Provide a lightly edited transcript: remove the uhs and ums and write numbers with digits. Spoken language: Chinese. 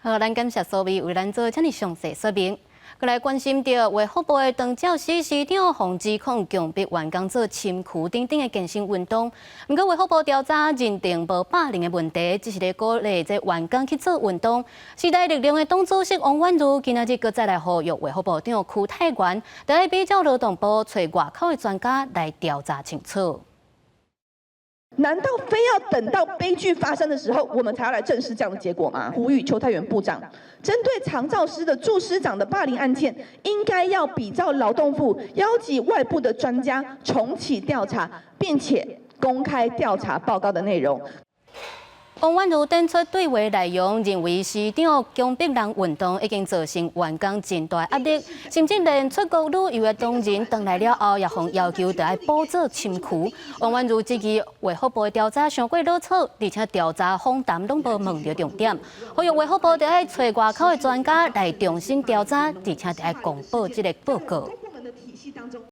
好，咱感谢苏美为咱做这么详细说明。过来关心到卫福部的长照司司长防治控强迫员工做深区等等的健身运动。不过卫福部调查认定无霸凌的问题，只是咧鼓励这员工去做运动。时代力量的党主席王婉如今仔日搁再来呼吁卫福部长邱泰源，得要比照劳动部找外口的专家来调查清楚。 难道非要等到悲剧发生的时候，我们才要来正视这样的结果吗？呼吁邱泰源部长，针对长照师的助师长的霸凌案件，应该要比照劳动部邀集外部的专家重启调查，并且公开调查报告的内容。 王婉如点出对话内容，认为市长强迫人运动已经造成员工真大压力，甚至连出国旅游的同仁回来了后，也互要求得要补做深区。王婉如质疑卫福部的调查上过老草，而且调查访谈拢无问到重点，呼吁卫福部得要找外口的专家来重新调查，而且得要公布这个报告。